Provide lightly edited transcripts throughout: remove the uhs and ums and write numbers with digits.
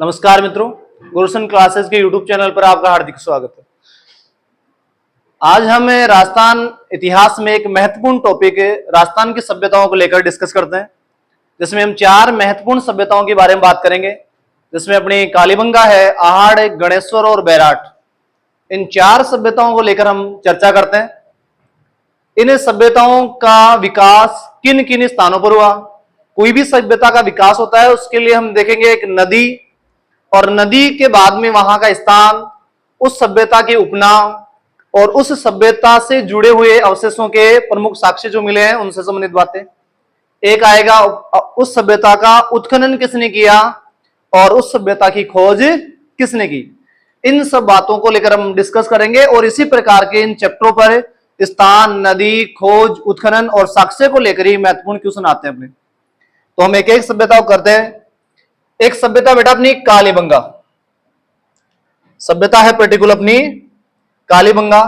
नमस्कार मित्रों, गुरुसन क्लासेस के यूट्यूब चैनल पर आपका हार्दिक स्वागत है। आज हम राजस्थान इतिहास में एक महत्वपूर्ण टॉपिक राजस्थान की सभ्यताओं को लेकर डिस्कस करते हैं, जिसमें हम 4 महत्वपूर्ण सभ्यताओं के बारे में बात करेंगे, जिसमें अपनी कालीबंगा है, आहड़, गणेश्वर और बैराट। इन 4 सभ्यताओं को लेकर हम चर्चा करते हैं। इन सभ्यताओं का विकास किन किन स्थानों पर हुआ। कोई भी सभ्यता का विकास होता है उसके लिए हम देखेंगे एक नदी, और नदी के बाद में वहां का स्थान, उस सभ्यता के उपनाम और उस सभ्यता से जुड़े हुए अवशेषों के प्रमुख साक्ष्य जो मिले हैं उनसे संबंधित बातें। एक आएगा उस सभ्यता का उत्खनन किसने किया और उस सभ्यता की खोज किसने की। इन सब बातों को लेकर हम डिस्कस करेंगे और इसी प्रकार के इन चैप्टरों पर स्थान, नदी, खोज, उत्खनन और साक्ष्य को लेकर ही महत्वपूर्ण क्वेश्चन आते हैं अपने। तो हम एक एक सभ्यता को करते हैं। एक सभ्यता बेटा अपनी कालीबंगा सभ्यता है, पर्टिकुलर अपनी कालीबंगा।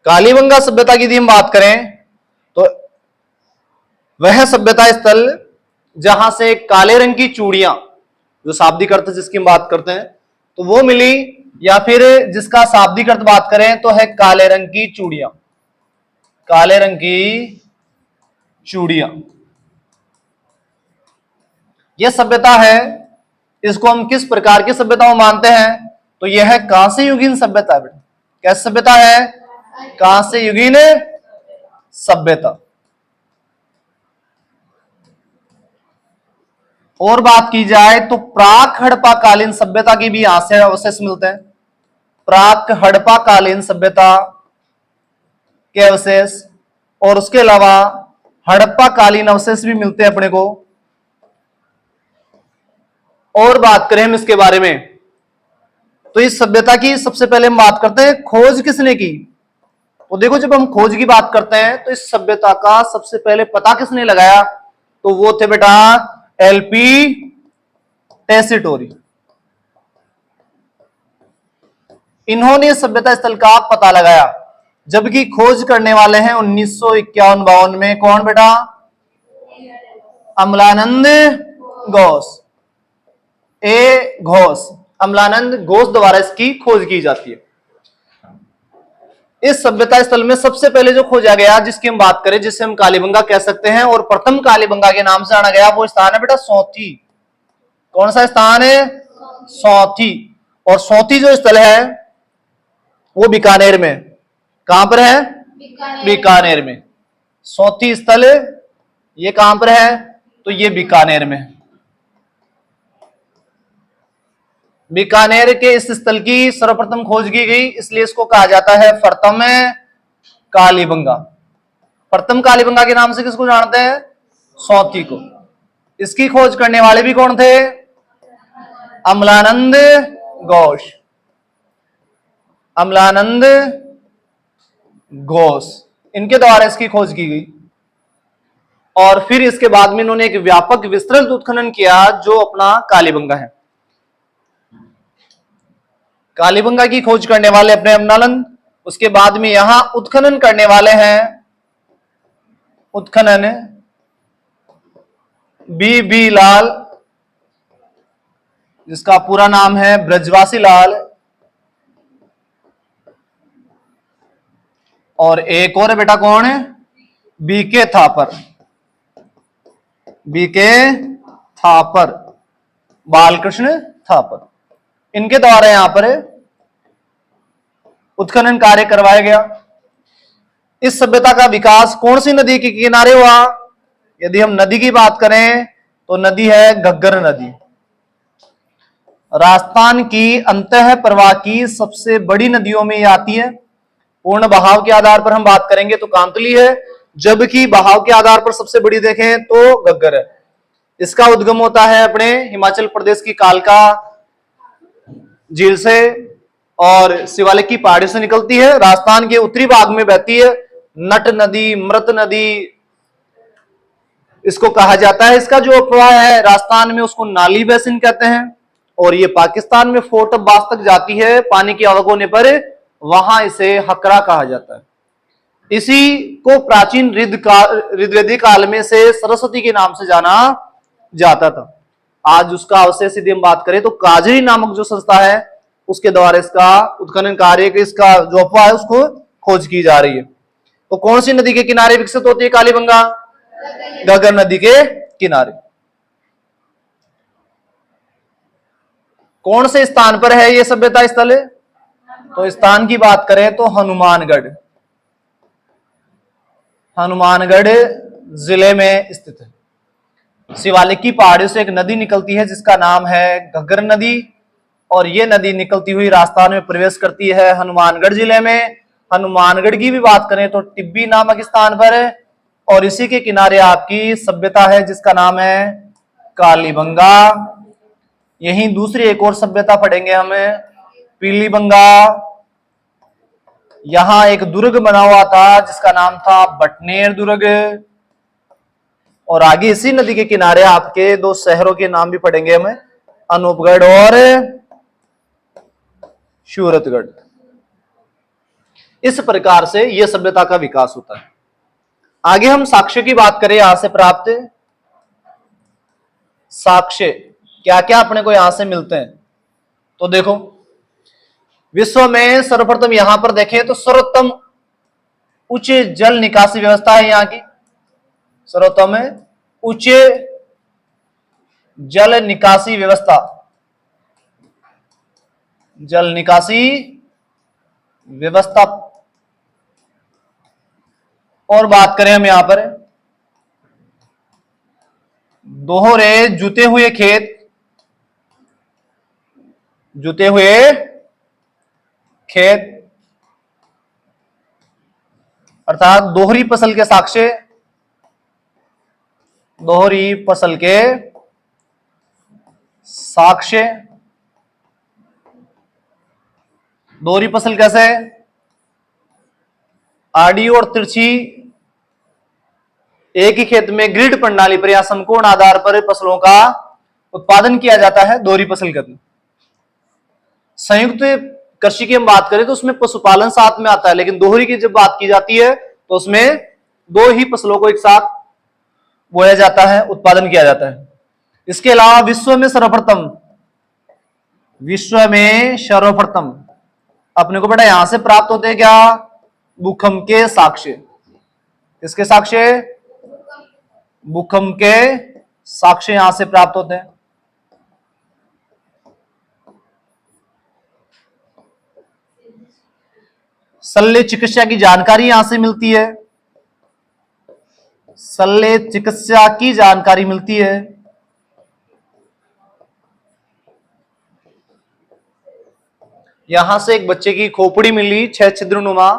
कालीबंगा सभ्यता की यदि हम बात करें तो वह सभ्यता स्थल जहां से काले रंग की चूड़ियां, जो शाब्दिक अर्थ जिसकी हम बात करते हैं तो वो मिली, या फिर जिसका शाब्दिक अर्थ बात करें तो है काले रंग की चूड़ियां। काले रंग की चूड़ियां यह सभ्यता है। इसको हम किस प्रकार की सभ्यता मानते हैं तो यह है कांस्य युगीन सभ्यता। कैसी सभ्यता है? कांस्य युगीन सभ्यता। और बात की जाए तो प्राक हड़प्पा कालीन सभ्यता की भी यहां से अवशेष मिलते हैं। प्राक हड़प्पा कालीन सभ्यता के अवशेष और उसके अलावा हड़प्पा कालीन अवशेष भी मिलते हैं अपने को। और बात करें हम इसके बारे में तो इस सभ्यता की सबसे पहले हम बात करते हैं खोज किसने की। तो देखो, जब हम खोज की बात करते हैं तो इस सभ्यता का सबसे पहले पता किसने लगाया तो वो थे बेटा एलपी टेसीटोरी। इन्होंने सभ्यता स्थल का पता लगाया, जबकि खोज करने वाले हैं 1951-52 में कौन बेटा? अमलानंद घोष। घोष, अमलानंद घोष द्वारा इसकी खोज की जाती है। इस सभ्यता स्थल में सबसे पहले जो खोजा गया, जिसकी हम बात करें, जिसे हम कालीबंगा कह सकते हैं और प्रथम कालीबंगा के नाम से जाना गया, वो स्थान है बेटा सौंथी। कौन सा स्थान है? सौंथी। और सौंथी जो स्थल है वो बीकानेर में। कहां पर है? बीकानेर में। सौंथी स्थल ये कहां पर है तो ये बीकानेर में। बीकानेर के इस स्थल की सर्वप्रथम खोज की गई, इसलिए इसको कहा जाता है प्रथम कालीबंगा। प्रथम कालीबंगा के नाम से किसको जानते हैं? सौंथी को। इसकी खोज करने वाले भी कौन थे? अमलानंद घोष। अमलानंद घोष, इनके द्वारा इसकी खोज की गई। और फिर इसके बाद में इन्होंने एक व्यापक विस्तृत उत्खनन किया जो अपना कालीबंगा है। कालीबंगा की खोज करने वाले अपने अमलानंद, उसके बाद में यहां उत्खनन करने वाले हैं उत्खनन बी लाल, जिसका पूरा नाम है ब्रजवासी लाल। और एक और बेटा कौन है? बीके थापर। बीके थापर, बालकृष्ण थापर। इनके द्वारा यहां पर उत्खनन कार्य करवाया गया। इस सभ्यता का विकास कौन सी नदी के किनारे हुआ? यदि हम नदी की बात करें तो नदी है घग्गर नदी। राजस्थान की अंतः प्रवाह की सबसे बड़ी नदियों में यह आती है। पूर्ण बहाव के आधार पर हम बात करेंगे तो कांतली है, जबकि बहाव के आधार पर सबसे बड़ी देखें तो घग्गर है। इसका उद्गम होता है अपने हिमाचल प्रदेश की कालका झील से और शिवालिक की पहाड़ी से निकलती है। राजस्थान के उत्तरी भाग में बहती है। नट नदी, मृत नदी इसको कहा जाता है। इसका जो प्रवाह है राजस्थान में उसको नाली बेसिन कहते हैं, और ये पाकिस्तान में फोर्ट अब्बास तक जाती है। पानी की आवक होने पर वहां इसे हकरा कहा जाता है। इसी को प्राचीन ऋग्वेदिक काल में से सरस्वती के नाम से जाना जाता था। आज उसका अवशेष यदि हम बात करें तो काजरी नामक जो संस्था है उसके द्वारा इसका उत्खनन कार्य, इसका जो अफवाह है उसको खोज की जा रही है। तो कौन सी नदी के किनारे विकसित होती है कालीबंगा? घग्गर नदी के किनारे। कौन से स्थान पर है यह सभ्यता स्थल? तो स्थान की बात करें तो हनुमानगढ़, हनुमानगढ़ जिले में स्थित है। शिवालिक की पहाड़ियों से एक नदी निकलती है जिसका नाम है घग्गर नदी, और ये नदी निकलती हुई राजस्थान में प्रवेश करती है हनुमानगढ़ जिले में। हनुमानगढ़ की भी बात करें तो टिब्बी नामक स्थान पर है, और इसी के किनारे आपकी सभ्यता है जिसका नाम है कालीबंगा। यहीं दूसरी एक और सभ्यता पढ़ेंगे हमें, पीलीबंगा। यहां एक दुर्ग बना हुआ था जिसका नाम था बटनेर दुर्ग, और आगे इसी नदी के किनारे आपके दो शहरों के नाम भी पढ़ेंगे हमें, अनूपगढ़ और सूरतगढ़। इस प्रकार से यह सभ्यता का विकास होता है। आगे हम साक्ष्य की बात करें, यहां से प्राप्त साक्ष्य क्या क्या अपने को यहां से मिलते हैं। तो देखो, विश्व में सर्वप्रथम यहां पर देखें तो सर्वोत्तम उच्च जल निकासी व्यवस्था है यहां की। सर्वोत्तम उच्च जल निकासी व्यवस्था, जल निकासी व्यवस्था। और बात करें हम यहां पर दोहरे जुते हुए खेत, जुते हुए खेत अर्थात दोहरी फसल के साक्ष्य, दोहरी फसल के साक्ष्य। दोहरी फसल कैसे? आड़ी और तिरछी एक ही खेत में ग्रिड प्रणाली पर या समकोण आधार पर फसलों का उत्पादन किया जाता है, दोहरी फसल कहते हैं। संयुक्त कृषि की हम बात करें तो उसमें पशुपालन साथ में आता है, लेकिन दोहरी की जब बात की जाती है तो उसमें दो ही फसलों को एक साथ बोया जाता है, उत्पादन किया जाता है। इसके अलावा विश्व में सर्वप्रथम, विश्व में सर्वप्रथम अपने को बेटा यहां से प्राप्त होते हैं क्या? भूकंप के साक्ष्य। किसके साक्ष्य? भूकंप के साक्ष्य यहां से प्राप्त होते हैं। शल्य चिकित्सा की जानकारी यहां से मिलती है, शल्य चिकित्सा की जानकारी मिलती है। यहां से एक बच्चे की खोपड़ी मिली 6 छिद्रनुमा,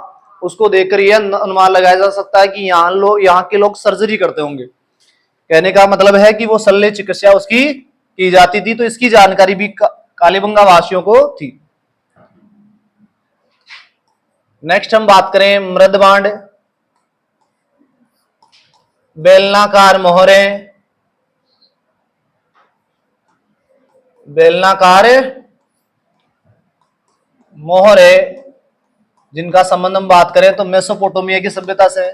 उसको देखकर यह अनुमान लगाया जा सकता है कि यहाँ के लोग सर्जरी करते होंगे। कहने का मतलब है कि वो शल्य चिकित्सा उसकी की जाती थी, तो इसकी जानकारी भी कालीबंगा वासियों को थी। नेक्स्ट हम बात करें मृदबांड, बेलनाकार मोहरे, बेलनाकार मोहरे जिनका संबंध हम बात करें तो मेसोपोटामिया की सभ्यता से,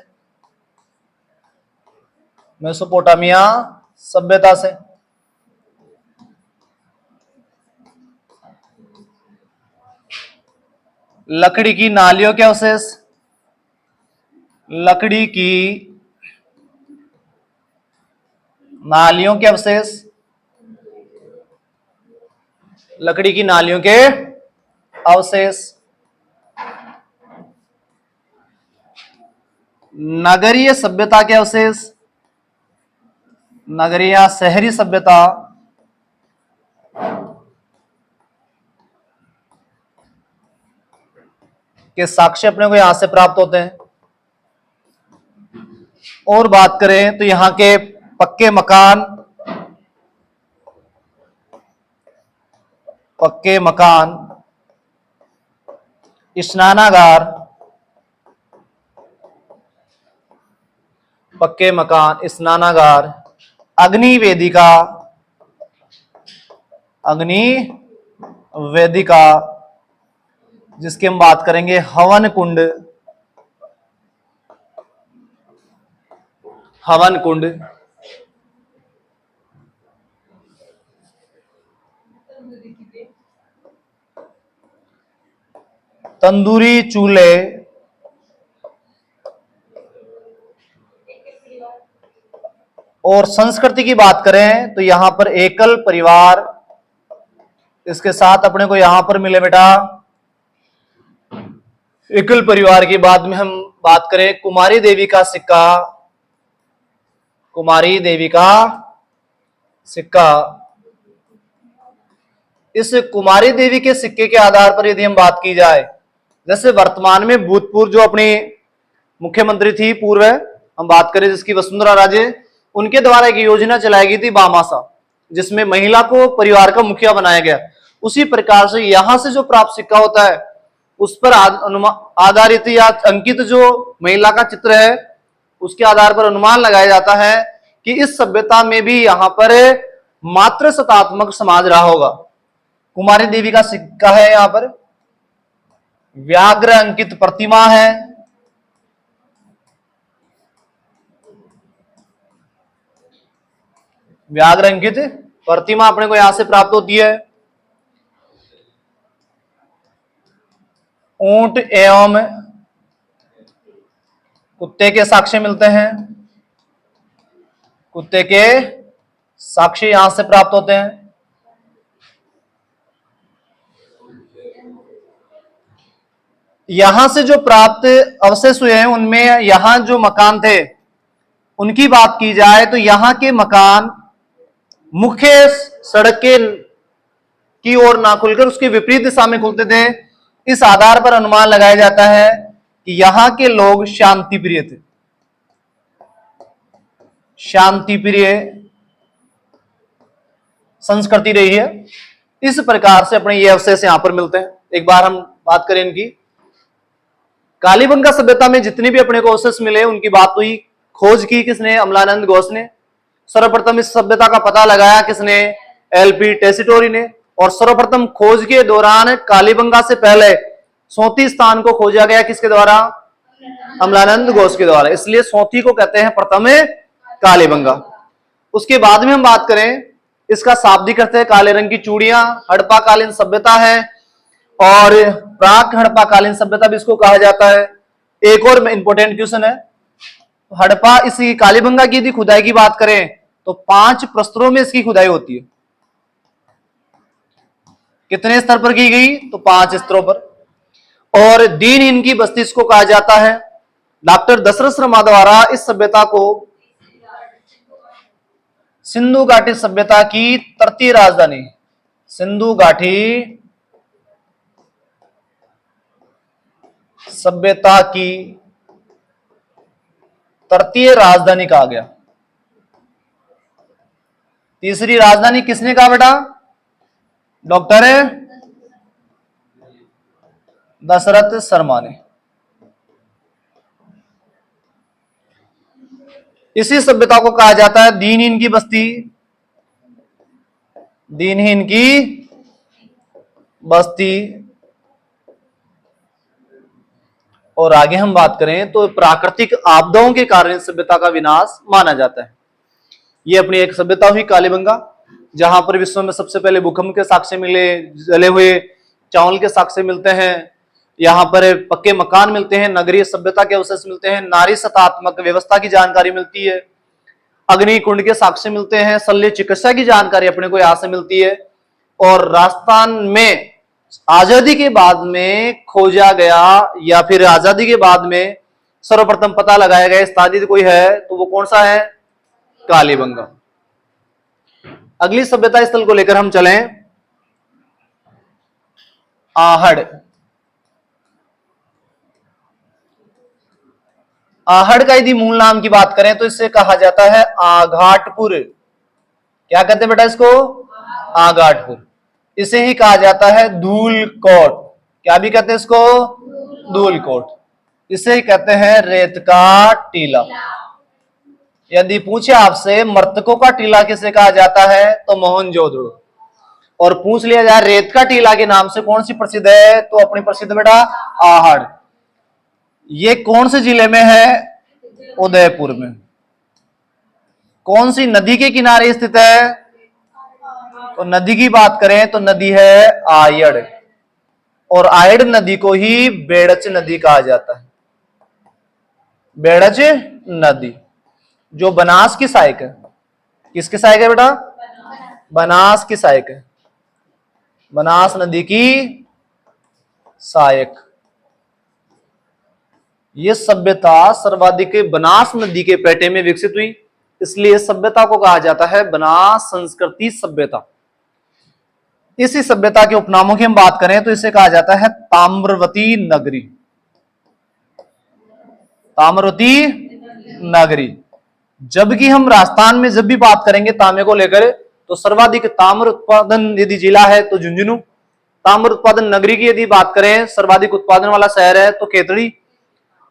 मेसोपोटामिया सभ्यता से। लकड़ी की नालियों के अवशेष, लकड़ी की नालियों के अवशेष, लकड़ी की नालियों के अवशेष। नगरीय सभ्यता के अवशेष, नगरीय शहरी सभ्यता के साक्ष्य अपने को यहां से प्राप्त होते हैं। और बात करें तो यहां के पक्के मकान, पक्के मकान, स्नानागार, पक्के मकान, स्नानागार, अग्नि वेदिका, अग्नि वेदिका जिसकी हम बात करेंगे, हवन कुंड, हवन कुंड, तंदूरी चूल्हे, और संस्कृति की बात करें तो यहां पर एकल परिवार, इसके साथ अपने को यहां पर मिले बेटा एकल परिवार के बाद में हम बात करें कुमारी देवी का सिक्का, कुमारी देवी का सिक्का। इस कुमारी देवी के सिक्के के आधार पर यदि हम बात की जाए, जैसे वर्तमान में भूतपूर्व जो अपनी मुख्यमंत्री थी पूर्व, हम बात करें जिसकी वसुंधरा राजे, उनके द्वारा एक योजना चलाई गई थी बामासा, जिसमें महिला को परिवार का मुखिया बनाया गया। उसी प्रकार से यहां से जो प्राप्त सिक्का होता है उस पर आधारित या अंकित जो महिला का चित्र है उसके आधार पर अनुमान लगाया जाता है कि इस सभ्यता में भी यहां पर मातृ सत्तात्मक समाज रहा होगा। कुमारी देवी का सिक्का है, यहां पर व्याघ्र अंकित प्रतिमा है, व्याघ्र अंकित प्रतिमा अपने को यहां से प्राप्त होती है। ऊंट एवं कुत्ते के साक्ष्य मिलते हैं, कुत्ते के साक्ष्य यहां से प्राप्त होते हैं। यहां से जो प्राप्त अवशेष हुए हैं उनमें यहां जो मकान थे उनकी बात की जाए तो यहां के मकान मुख्य सड़क के की ओर ना खुलकर उसके विपरीत दिशा में खुलते थे। इस आधार पर अनुमान लगाया जाता है कि यहां के लोग शांति प्रिय थे, शांति प्रिय संस्कृति रही है। इस प्रकार से अपने ये अवशेष यहां पर मिलते हैं। एक बार हम बात करें इनकी, कालीबंगा सभ्यता में जितने भी अपने को अवशेष मिले उनकी बात हुई। खोज की किसने? अमलानंद घोष ने। सर्वप्रथम इस सभ्यता का पता लगाया किसने? एलपी टेसिटोरी ने। और सर्वप्रथम खोज के दौरान कालीबंगा से पहले 34 स्थान को खोजा गया किसके द्वारा? अमलानंद घोष के द्वारा। इसलिए 34 को कहते हैं प्रथम कालीबंगा। उसके बाद में हम बात करें इसका शाब्दिक अर्थ है काले रंग की चूड़ियां, हड़प्पा कालीन सभ्यता है और प्राक हड़प्पा कालीन सभ्यता भी इसको कहा जाता है। एक और इंपॉर्टेंट क्वेश्चन है, हड़प्पा इसी कालीबंगा की यदि खुदाई की बात करें तो 5 प्रस्तरों में इसकी खुदाई होती है। कितने स्तर पर की गई? तो 5 स्तरों पर। और दीन इनकी बस्ती इसको कहा जाता है। डॉक्टर दशरथ शर्मा द्वारा इस सभ्यता को सिंधु घाटी सभ्यता की तृतीय राजधानी, सिंधु घाटी सभ्यता की तृतीय राजधानी कहा गया। तीसरी राजधानी किसने कहा बेटा? डॉक्टर दशरथ शर्मा ने। इसी सभ्यता को कहा जाता है दीनहीन की बस्ती, दीनहीन की बस्ती। और आगे हम बात करें तो प्राकृतिक आपदाओं के कारण सभ्यता का विनाश माना जाता है। ये अपनी एक सभ्यता हुई कालीबंगा, जहां पर विश्व में सबसे पहले भूकंप के साक्ष्य मिले, जले हुए चावल के साक्ष्य मिलते हैं, यहाँ पर पक्के मकान मिलते हैं, नगरीय सभ्यता के अवशेष मिलते हैं, नारी सत्तात्मक व्यवस्था की जानकारी मिलती है, अग्नि कुंड के साक्ष्य मिलते हैं, शल्य चिकित्सा की जानकारी अपने को यहां से मिलती है। और राजस्थान में आजादी के बाद में खोजा गया या फिर आजादी के बाद में सर्वप्रथम पता लगाया गया स्थान यदि कोई है तो वो कौन सा है? कालीबंगा। अगली सभ्यता स्थल को लेकर हम चलें, आहड़। आहड़ का यदि मूल नाम की बात करें तो इसे कहा जाता है आघाटपुर। क्या कहते हैं बेटा इसको? आघाटपुर। इसे ही कहा जाता है धूलकोट। क्या भी कहते हैं इसको? धूलकोट। इसे ही कहते हैं रेत का टीला। यदि पूछे आपसे मृतकों का टीला किसे कहा जाता है तो मोहनजोदड़ो। और पूछ लिया जाए रेत का टीला के नाम से कौन सी प्रसिद्ध है तो अपनी प्रसिद्ध बेटा आहड़। ये कौन से जिले में है? उदयपुर में। कौन सी नदी के किनारे स्थित है? तो नदी की बात करें तो नदी है आयड़, और आयड़ नदी को ही बेड़च नदी कहा जाता है। बेड़च नदी जो बनास की सहायक है। किसकी सहायक है बेटा? बनास की सहायक है, बनास नदी की सहायक। यह सभ्यता सर्वाधिक बनास नदी के पेटे में विकसित हुई, इसलिए सभ्यता को कहा जाता है बनास संस्कृति सभ्यता। इसी सभ्यता के उपनामों की हम बात करें तो इसे कहा जाता है ताम्रवती नगरी। ताम्रवती नगरी। जबकि हम राजस्थान में जब भी बात करेंगे तांबे को लेकर तो सर्वाधिक ताम्र उत्पादन यदि जिला है तो झुंझुनू। ताम्र उत्पादन नगरी की यदि बात करें सर्वाधिक उत्पादन वाला शहर है तो खेतड़ी।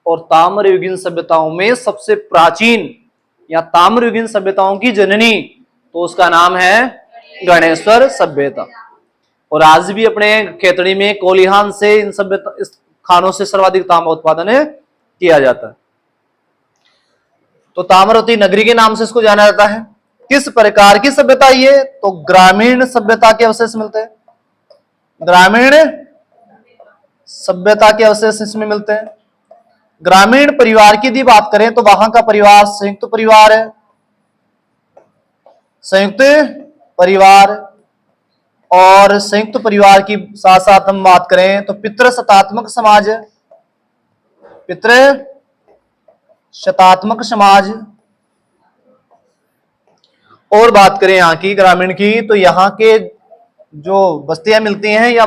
और ताम्रयुगीन सभ्यताओं में सबसे प्राचीन या ताम्रयुगीन सभ्यताओं की जननी तो उसका नाम है गणेश्वर सभ्यता। और आज भी अपने खेतड़ी में कोलिहान से इन सभ्यता इस खानों से सर्वाधिक तांबा उत्पादन किया जाता है। तो ताम्रवती नगरी के नाम से इसको जाना जाता है। किस प्रकार की सभ्यता ये? तो ग्रामीण सभ्यता के अवशेष मिलते हैं। ग्रामीण सभ्यता के अवशेष इसमें मिलते हैं। ग्रामीण परिवार की यदि बात करें तो वहां का परिवार संयुक्त परिवार है। संयुक्त परिवार, और संयुक्त परिवार की साथ साथ हम बात करें तो पितृशतात्मक समाज है। पितृ शतात्मक समाज। और बात करें यहां की ग्रामीण की तो यहां के जो बस्तियां मिलती हैं या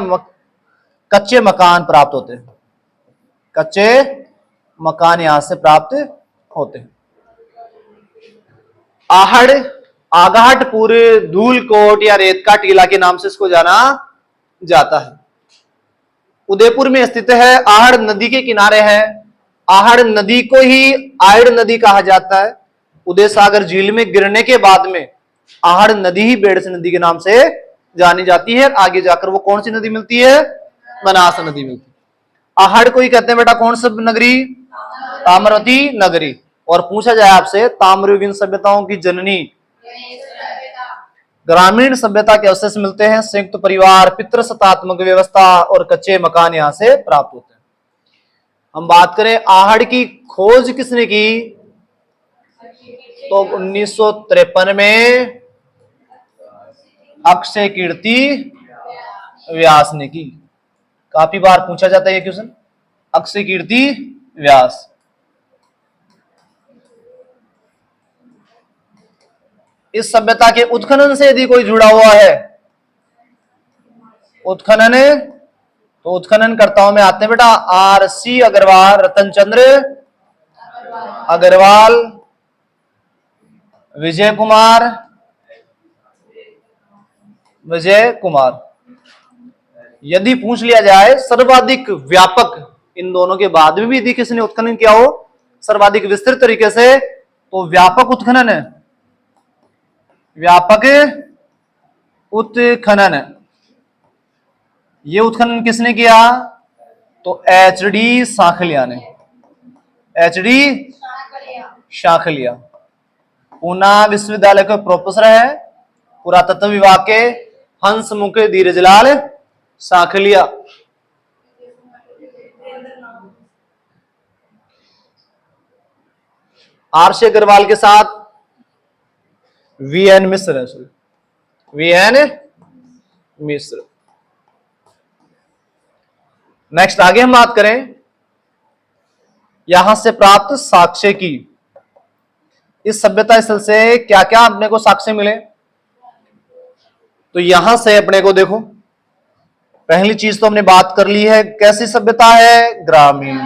कच्चे मकान प्राप्त होते हैं। कच्चे मकान यहां से प्राप्त होते हैं। आहड़, आगाहटपुर, धूलकोट या रेत का टीला के नाम से इसको जाना जाता है। उदयपुर में स्थित है, आहड़ नदी के किनारे है। आहड़ नदी को ही आयड़ नदी कहा जाता है। उदय सागर झील में गिरने के बाद में आहड़ नदी ही बेड़स नदी के नाम से जानी जाती है। आगे जाकर वो कौन सी नदी मिलती है? बनास नदी मिलती है। आहड़ को ही कहते हैं बेटा कौन सी नगरी? ताम्रवती नगरी। और पूछा जाए आपसे ताम्रयुगीन सभ्यताओं की जननी, ग्रामीण सभ्यता के अवशेष मिलते हैं। संयुक्त परिवार, पितृशतात्मक व्यवस्था और कच्चे मकान यहां से प्राप्त होते हैं। हम बात करें आहड़ की खोज किसने की? तो 1953 में अक्षय कीर्ति व्यास ने की। काफी बार पूछा जाता है ये क्वेश्चन, अक्षय कीर्ति व्यास। इस सभ्यता के उत्खनन से यदि कोई जुड़ा हुआ है, उत्खनन, तो उत्खननकर्ताओं में आते हैं बेटा आर.सी. अग्रवाल, रतन चंद्र अग्रवाल, विजय कुमार। यदि पूछ लिया जाए सर्वाधिक व्यापक, इन दोनों के बाद में भी यदि किसी ने उत्खनन किया हो सर्वाधिक विस्तृत तरीके से, तो व्यापक उत्खनन है। व्यापक उत्खनन, ये उत्खनन किसने किया? तो एच.डी. सांखलिया ने। एच.डी. सांखलिया पूना विश्वविद्यालय के प्रोफेसर है, पुरातत्व विभाग के हंसमुख धीरजलाल सांखलिया। आर.सी. अग्रवाल के साथ वी.एन. मिश्र है, वी.एन. मिश्र। नेक्स्ट आगे हम बात करें यहां से प्राप्त साक्ष्य की। इस सभ्यता स्थल से क्या क्या अपने को साक्ष्य मिले? तो यहां से अपने को देखो, पहली चीज तो हमने बात कर ली है, कैसी सभ्यता है? ग्रामीण।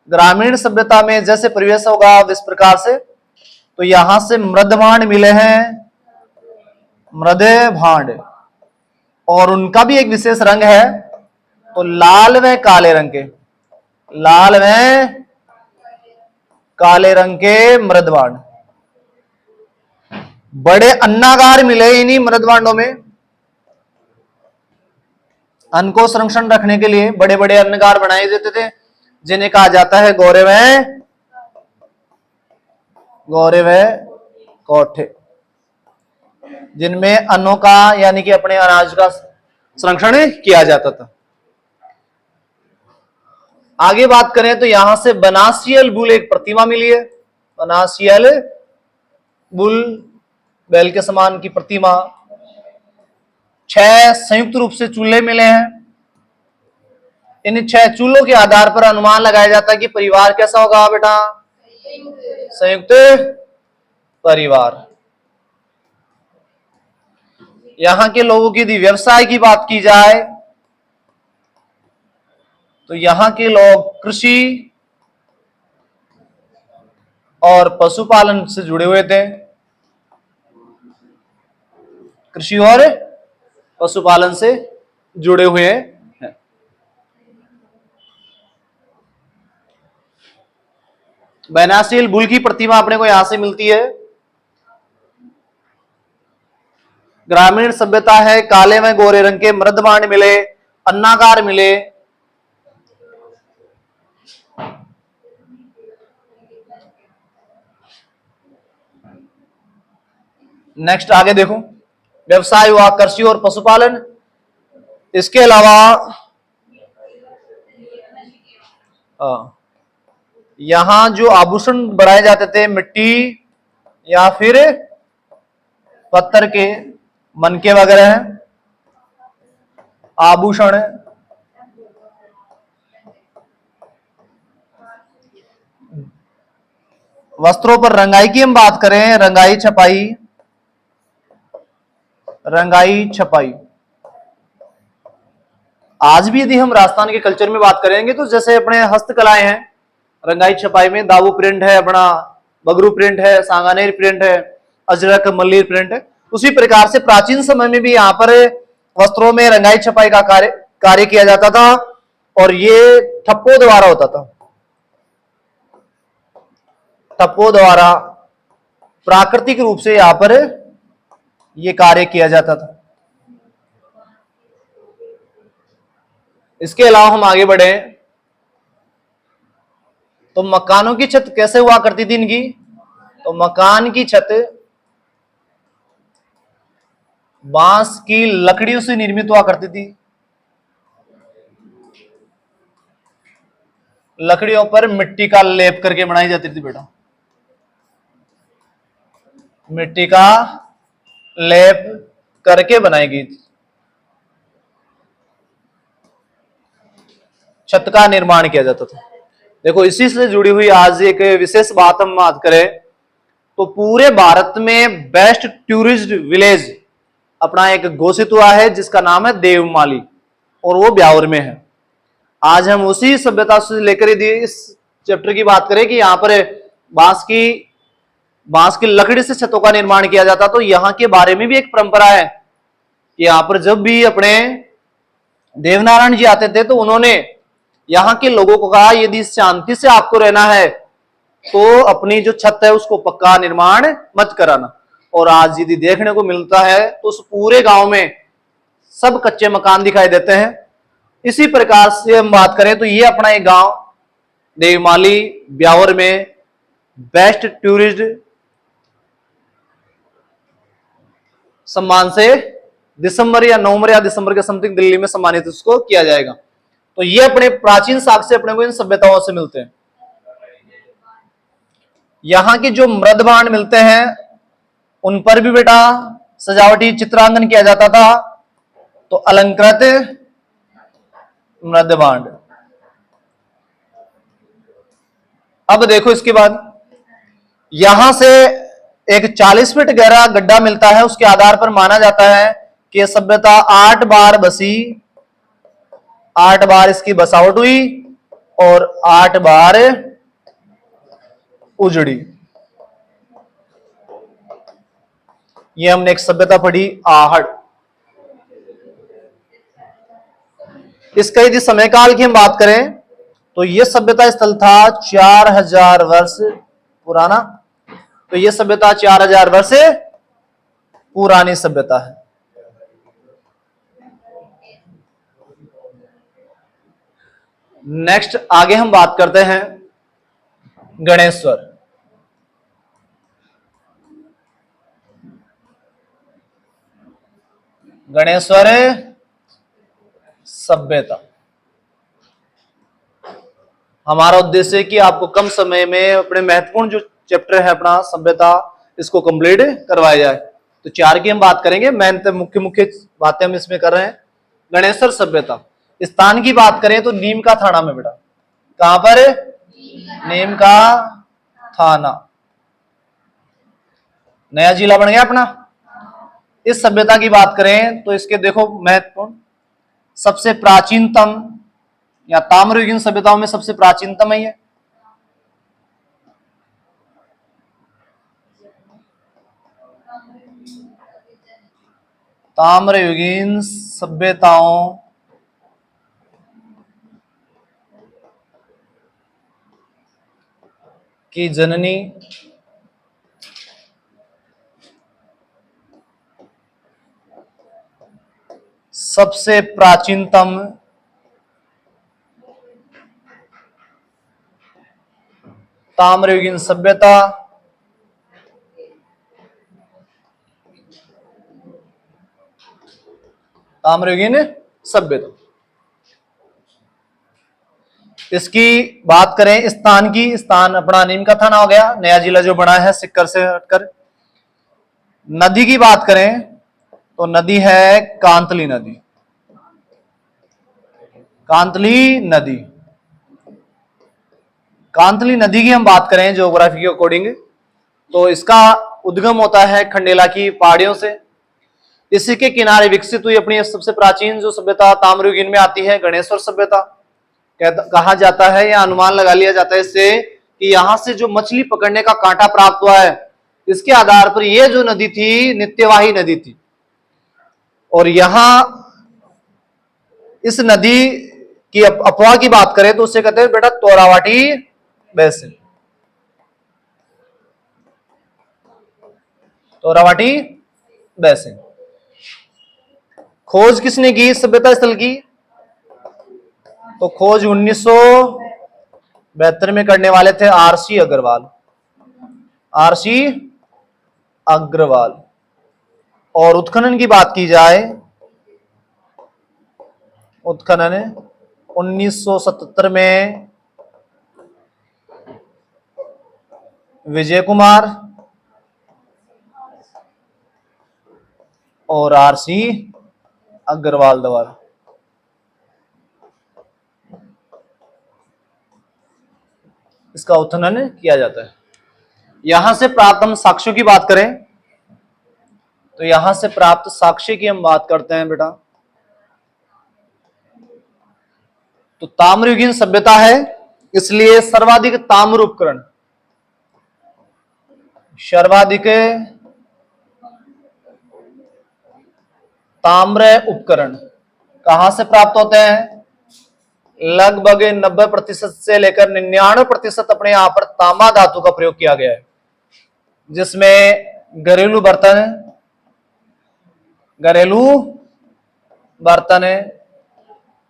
ग्रामीण सभ्यता में जैसे परिवेश होगा इस प्रकार से, तो यहां से मृद भांड मिले हैं, मृद भांड, और उनका भी एक विशेष रंग है, तो लाल व काले रंग के, लाल व काले रंग के मृद भांड। बड़े अन्नागार मिले इन्हीं मृद भांडों में। अन्न को संरक्षण रखने के लिए बड़े बड़े अन्नगार बनाए जाते थे, जिन्हें कहा जाता है गौरे व कोठे, जिनमें अन्नों का यानी कि अपने अनाज का संरक्षण किया जाता था। आगे बात करें तो यहां से बनासियल बुल एक प्रतिमा मिली है, बनासियल बुल बैल के समान की प्रतिमा। 6 संयुक्त रूप से चूल्हे मिले हैं। इन 6 चूल्हों के आधार पर अनुमान लगाया जाता है कि परिवार कैसा होगा बेटा, संयुक्त परिवार। यहां के लोगों की यदि व्यवसाय की बात की जाए तो यहां के लोग कृषि और पशुपालन से जुड़े हुए थे, कृषि और पशुपालन से जुड़े हुए हैं। बैनासील बुल की प्रतिमा अपने को यहां से मिलती है। ग्रामीण सभ्यता है, काले में गोरे रंग के मृदबाण मिले, अन्नाकार मिले। नेक्स्ट आगे देखो, व्यवसाय हुआ कृषि और पशुपालन। इसके अलावा यहां जो आभूषण बनाए जाते थे मिट्टी या फिर पत्थर के, मनके वगैरह हैं, आभूषण है। वस्त्रों पर रंगाई की हम बात करें, रंगाई छपाई, रंगाई छपाई। आज भी यदि हम राजस्थान के कल्चर में बात करेंगे तो जैसे अपने हस्तकलाएं हैं, रंगाई छपाई में दावू प्रिंट है, अपना बगरू प्रिंट है, सांगानेर प्रिंट है, अजरक मल्लीर प्रिंट है। उसी प्रकार से प्राचीन समय में भी यहाँ पर वस्त्रों में रंगाई छपाई का कार्य किया जाता था और ये ठप्पों द्वारा होता था। ठप्पों द्वारा प्राकृतिक रूप से यहां पर यह कार्य किया जाता था। इसके अलावा हम आगे बढ़े तो मकानों की छत कैसे हुआ करती थी इनकी, तो मकान की छत बांस की लकड़ियों से निर्मित हुआ करती थी। लकड़ियों पर मिट्टी का लेप करके बनाई जाती थी बेटा, मिट्टी का लेप करके बनाई गई थी। छत का निर्माण किया जाता था। देखो इसी से जुड़ी हुई आज एक विशेष बात हम बात करें तो पूरे भारत में बेस्ट टूरिस्ट विलेज अपना एक घोषित हुआ है जिसका नाम है देवमाली और वो ब्यावर में है। आज हम उसी सभ्यता से लेकर यदि इस चैप्टर की बात करें कि यहां पर बांस की लकड़ी से छतों का निर्माण किया जाता, तो यहां के बारे में भी एक परंपरा है कि यहां पर जब भी अपने देवनारायण जी आते थे तो उन्होंने यहां के लोगों को कहा यदि शांति से आपको रहना है तो अपनी जो छत है उसको पक्का निर्माण मत कराना। और आज यदि देखने को मिलता है तो उस पूरे गांव में सब कच्चे मकान दिखाई देते हैं। इसी प्रकार से हम बात करें तो ये अपना एक गांव देवमाली ब्यावर में बेस्ट टूरिस्ट सम्मान से दिसंबर या नवंबर या दिसंबर के समथिंग दिल्ली में सम्मानित उसको किया जाएगा। तो ये अपने प्राचीन साक्ष्य अपने को इन सभ्यताओं से मिलते हैं। यहां के जो मृदबाण मिलते हैं उन पर भी बेटा सजावटी चित्रांकन किया जाता था, तो अलंकृत मृदबाण। अब देखो इसके बाद यहां से एक 40 फीट गहरा गड्ढा मिलता है, उसके आधार पर माना जाता है कि यह सभ्यता 8 बार बसी, 8 बार इसकी बसावट हुई और 8 बार उजड़ी। ये हमने एक सभ्यता पढ़ी आहड़। इसका यदि समय काल की हम बात करें तो यह सभ्यता स्थल था 4000 वर्ष पुराना, तो यह सभ्यता 4000 वर्ष पुरानी सभ्यता है। नेक्स्ट आगे हम बात करते हैं गणेश्वर। गणेश्वर सभ्यता। हमारा उद्देश्य है कि आपको कम समय में अपने महत्वपूर्ण जो चैप्टर है अपना सभ्यता, इसको कंप्लीट करवाया जाए। तो 4 की हम बात करेंगे, मेन मुख्य मुख्य बातें हम इसमें कर रहे हैं। गणेश्वर सभ्यता। स्थान की बात करें तो नीम का थाना में बेटा, कहां पर? नीम का थाना, नया जिला बन गया अपना। इस सभ्यता की बात करें तो इसके देखो महत्वपूर्ण, सबसे प्राचीनतम या ताम्रयुगीन सभ्यताओं में सबसे प्राचीनतम है ये। ताम्रयुगीन सभ्यताओं की जननी सबसे प्राचीनतम ताम्रयुगीन सभ्यता ताम्रयुगीन सभ्यता। इसकी बात करें स्थान की, स्थान अपना नीम का थाना हो गया, नया जिला जो बना है सिक्कर से हटकर। नदी की बात करें तो नदी है कांतली नदी, कांतली नदी। कांतली नदी की हम बात करें ज्योग्राफी के अकॉर्डिंग तो इसका उद्गम होता है खंडेला की पहाड़ियों से। इसी के किनारे विकसित हुई अपनी सबसे प्राचीन जो सभ्यता ताम्रयुगीन में आती है गणेश्वर सभ्यता। कहा जाता है या अनुमान लगा लिया जाता है इससे कि यहां से जो मछली पकड़ने का कांटा प्राप्त हुआ है, इसके आधार पर यह जो नदी थी नित्यवाही नदी थी। और यहां इस नदी की अफवाह की बात करें तो उससे कहते हैं बेटा तोरावाटी बेसिन, तोरावाटी बेसिन। खोज किसने की इस सभ्यता स्थल की? तो खोज 1972 में करने वाले थे आरसी अग्रवाल, आरसी अग्रवाल। और उत्खनन की बात की जाए, उत्खनन 1977 में विजय कुमार और आरसी अग्रवाल द्वारा। इसका उत्खनन किया जाता है। यहां से प्राप्त हम साक्ष्यों की बात करें तो यहां से प्राप्त साक्ष्य की हम बात करते हैं बेटा, तो ताम्रयुगीन सभ्यता है इसलिए सर्वाधिक ताम्र उपकरण, सर्वाधिक ताम्र उपकरण कहां से प्राप्त होते हैं? लगभग 90% से लेकर 99% अपने यहां पर तांबा धातु का प्रयोग किया गया है, जिसमें घरेलू बर्तन,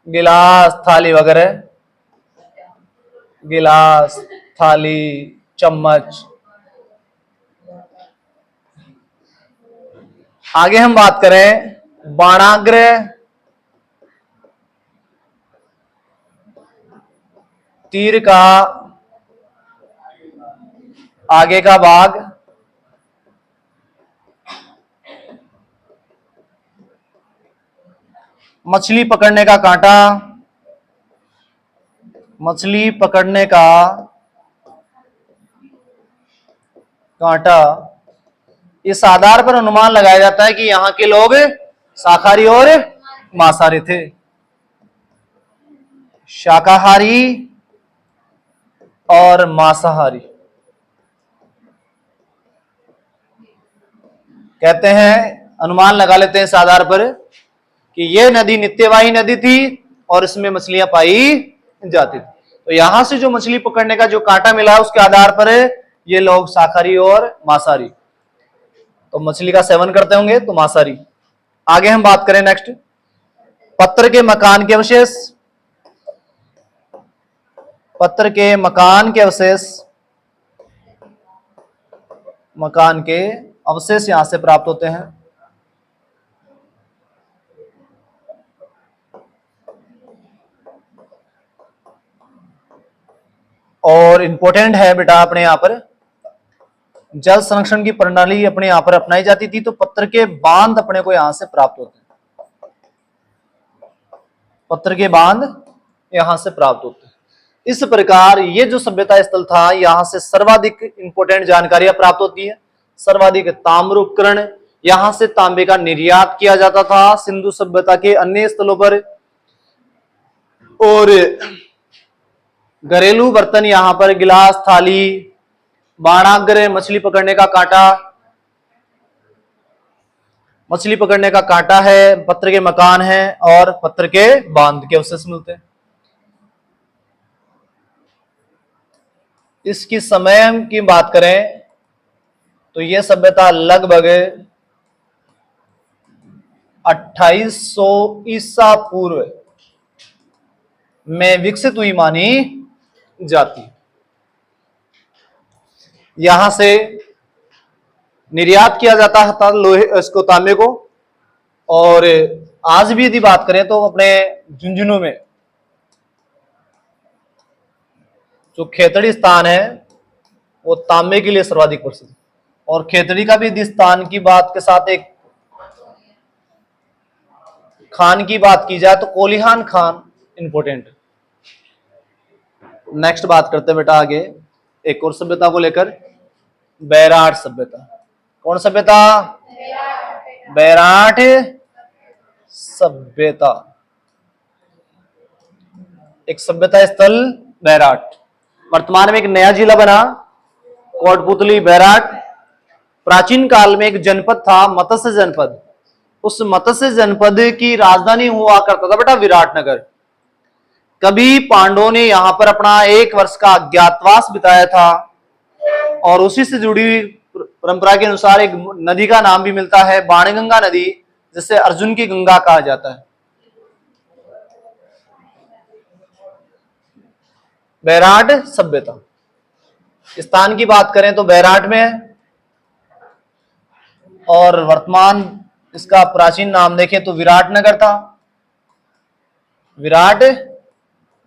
गिलास थाली वगैरह, गिलास थाली चम्मच। आगे हम बात करें बाणाग्र, तीर का आगे का भाग, मछली पकड़ने का कांटा, मछली पकड़ने का कांटा। इस आधार पर अनुमान लगाया जाता है कि यहां के लोग शाकाहारी और मांसाहारी थे। शाकाहारी और मांसाहारी कहते हैं, अनुमान लगा लेते हैं इस आधार पर कि यह नदी नित्यवाही नदी थी और इसमें मछलियां पाई जाती थी। तो यहां से जो मछली पकड़ने का जो कांटा मिला है उसके आधार पर ये लोग शाकाहारी और मांसाहारी, तो मछली का सेवन करते होंगे तो मांसाहारी। आगे हम बात करें नेक्स्ट, पत्थर के मकान के अवशेष, पत्थर के मकान के अवशेष, मकान के अवशेष यहां से प्राप्त होते हैं। और इंपॉर्टेंट है बेटा अपने यहाँ पर जल संरक्षण की प्रणाली अपने यहाँ पर अपनाई जाती थी, तो पत्थर के बांध अपने को यहां से प्राप्त होते हैं। पत्थर के बांध यहां से प्राप्त होते हैं। इस प्रकार ये जो सभ्यता स्थल था, यहां से सर्वाधिक इंपॉर्टेंट जानकारियां प्राप्त होती है। सर्वाधिक ताम्र उपकरण, यहां से तांबे का निर्यात किया जाता था सिंधु सभ्यता के अन्य स्थलों पर। और घरेलू बर्तन यहां पर गिलास, थाली, बाणाग्र, मछली पकड़ने का कांटा है, पत्थर के मकान है और पत्थर के बांध के अवशेष मिलते हैं। इसकी समय की बात करें तो यह सभ्यता लगभग 2800 ईसा पूर्व में विकसित हुई मानी जाती। यहां से निर्यात किया जाता था लोहे, इसको तांबे को। और आज भी यदि बात करें तो अपने झुंझुनू में जो खेतड़ी स्थान है वो तांबे के लिए सर्वाधिक प्रसिद्ध। और खेतड़ी का भी यदि स्थान की बात के साथ एक खान की बात की जाए तो कोलिहान खान इंपोर्टेंट। नेक्स्ट बात करते हैं बेटा आगे एक और सभ्यता को लेकर, बैराट सभ्यता। कौन सभ्यता? बैराट सभ्यता। एक सभ्यता स्थल बैराट, वर्तमान में एक नया जिला बना कोटपुतली बैराट। प्राचीन काल में एक जनपद था मत्स्य जनपद। उस मत्स्य जनपद की राजधानी हुआ करता था बेटा विराटनगर। कभी पांडवों ने यहां पर अपना 1 वर्ष का अज्ञातवास बिताया था और उसी से जुड़ी हुई परंपरा के अनुसार एक नदी का नाम भी मिलता है बाणगंगा नदी, जिसे अर्जुन की गंगा कहा जाता है। बैराट सभ्यता स्थान की बात करें तो बैराट में है और वर्तमान इसका प्राचीन नाम देखें तो विराटनगर था। विराट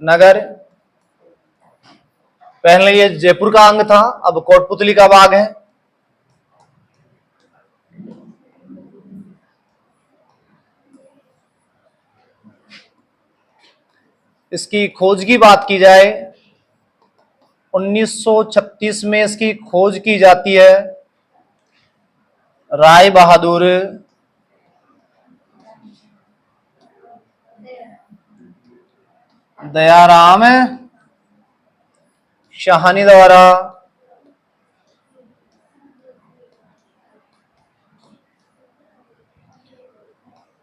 नगर पहले ये जयपुर का अंग था, अब कोटपुतली का भाग है। इसकी खोज की बात की जाए 1936 में इसकी खोज की जाती है। राय बहादुर दयाराम शाहानी द्वारा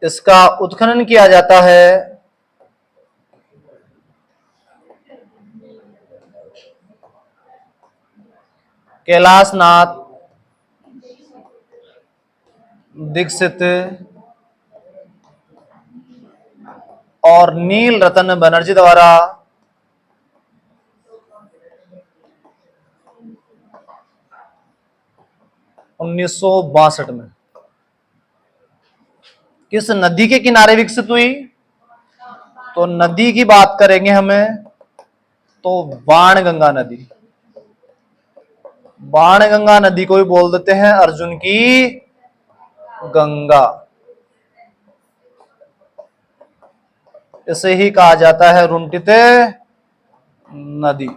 इसका उत्खनन किया जाता है। कैलाशनाथ दीक्षित और नील रतन बनर्जी द्वारा 1962 में। किस नदी के किनारे विकसित हुई? तो नदी की बात करेंगे हमें तो बाणगंगा नदी। बाणगंगा नदी को भी बोल देते हैं अर्जुन की गंगा। इसे ही कहा जाता है रुंटित नदी।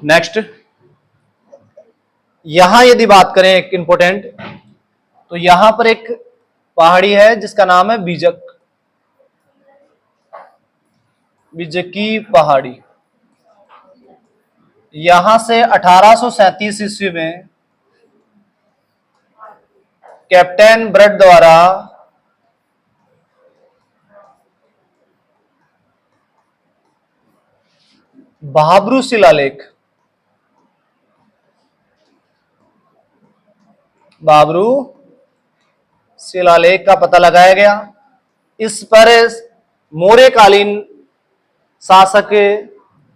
नेक्स्ट, यहां यदि बात करें एक इंपॉर्टेंट, तो यहां पर एक पहाड़ी है जिसका नाम है बीजक, बीजकी पहाड़ी। यहां से 1837 ईस्वी में कैप्टन ब्रड द्वारा बाबरू शिलालेख, बाबरू शिलालेख का पता लगाया गया। इस पर मौर्यकालीन शासक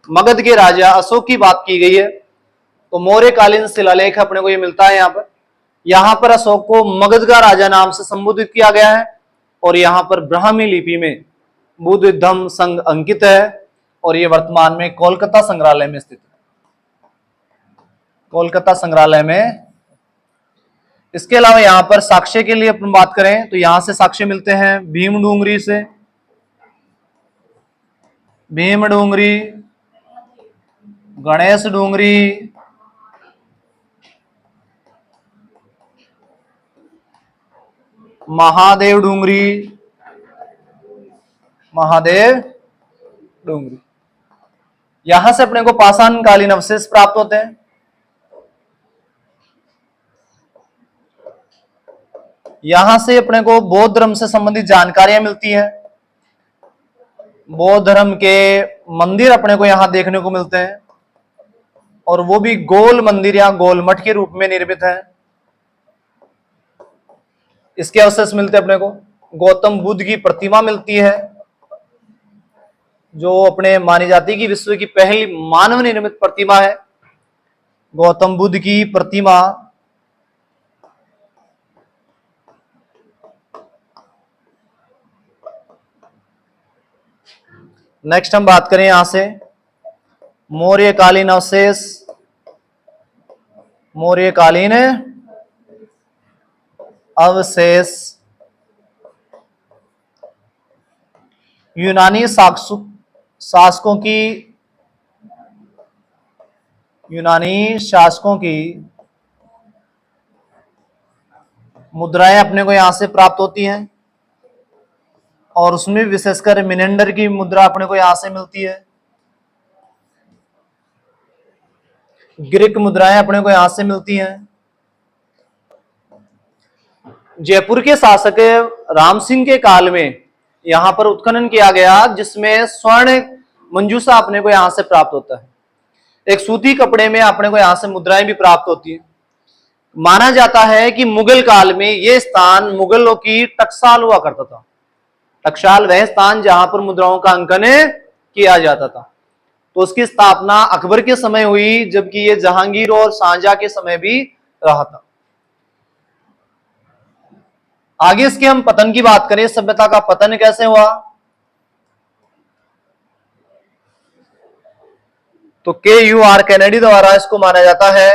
मगध के राजा अशोक की बात की गई है। तो मौर्यकालीन शिलालेख अपने को ये मिलता है यहां पर अशोक को मगध का राजा नाम से संबोधित किया गया है और यहां पर ब्राह्मी लिपि में बुद्धधम्म संघ अंकित है और ये वर्तमान में कोलकाता संग्रहालय में स्थित है, कोलकाता संग्रहालय में। इसके अलावा यहां पर साक्ष्य के लिए अपन बात करें तो यहां से साक्ष्य मिलते हैं भीम डूंगरी से, भीम डूंगरी, गणेश डूंगरी, महादेव डूंगरी, महादेव डूंगरी। यहां से अपने को पाषाण कालीन अवशेष प्राप्त होते हैं। यहां से अपने को बौद्ध धर्म से संबंधित जानकारियां मिलती हैं। बौद्ध धर्म के मंदिर अपने को यहां देखने को मिलते हैं और वो भी गोल मंदिर या गोल मठ के रूप में निर्मित है। इसके अवशेष मिलते हैं अपने को। गौतम बुद्ध की प्रतिमा मिलती है जो अपने मानी जाती है कि विश्व की पहली मानव निर्मित प्रतिमा है, गौतम बुद्ध की प्रतिमा। नेक्स्ट हम बात करें यहां से मौर्यकालीन अवशेष, मौर्यकालीन अवशेष। यूनानी शासकों की, यूनानी शासकों की मुद्राएं अपने को यहां से प्राप्त होती हैं और उसमें विशेषकर मिनेंडर की मुद्रा अपने को यहां से मिलती है। ग्रीक मुद्राएं अपने को यहां से मिलती हैं। जयपुर के शासक राम सिंह के काल में यहां पर उत्खनन किया गया जिसमें स्वर्ण मंजूषा अपने को यहां से प्राप्त होता है। एक सूती कपड़े में अपने को यहां से मुद्राएं भी प्राप्त होती है। माना जाता है कि मुगल काल में यह स्थान मुगलों की टकसाल हुआ करता था। टकसाल वह स्थान जहां पर मुद्राओं का अंकन किया जाता था। तो उसकी स्थापना अकबर के समय हुई, जबकि ये जहांगीर और शाहजहां के समय भी रहा था। आगे इसके हम पतन की बात करें, सभ्यता का पतन कैसे हुआ, तो KUR कैनेडी द्वारा इसको माना जाता है।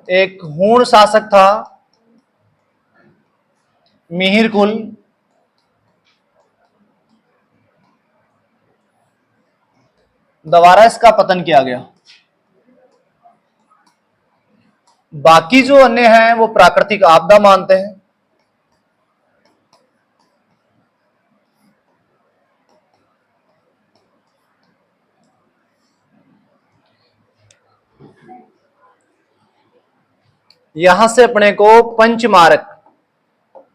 एक हूण शासक था मिहिर कुल, द्वारा इसका पतन किया गया। बाकी जो अन्य हैं वो प्राकृतिक आपदा मानते हैं। यहां से अपने को पंचमारक,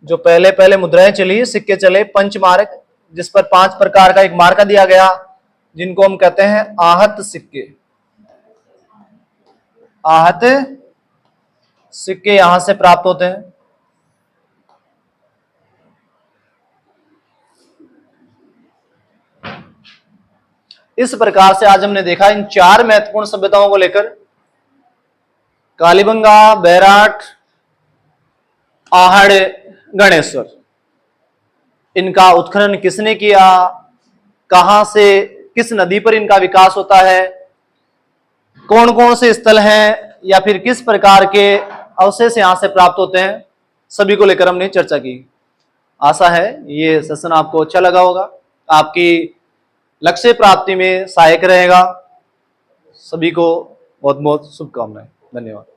जो पहले पहले मुद्राएं चली, सिक्के चले, पंचमारक, जिस पर 5 प्रकार का एक मार्का दिया गया, जिनको हम कहते हैं आहत सिक्के। आहत सिक्के यहां से प्राप्त होते हैं। इस प्रकार से आज हमने देखा इन 4 महत्वपूर्ण सभ्यताओं को लेकर, कालीबंगा, बैराट, आहड़, गणेश्वर। इनका उत्खनन किसने किया, कहां से, किस नदी पर इनका विकास होता है, कौन कौन से स्थल हैं या फिर किस प्रकार के अवशेष यहां से प्राप्त होते हैं, सभी को लेकर हमने चर्चा की। आशा है ये सेशन आपको अच्छा लगा होगा, आपकी लक्ष्य प्राप्ति में सहायक रहेगा। सभी को बहुत बहुत शुभकामनाएं। धन्यवाद।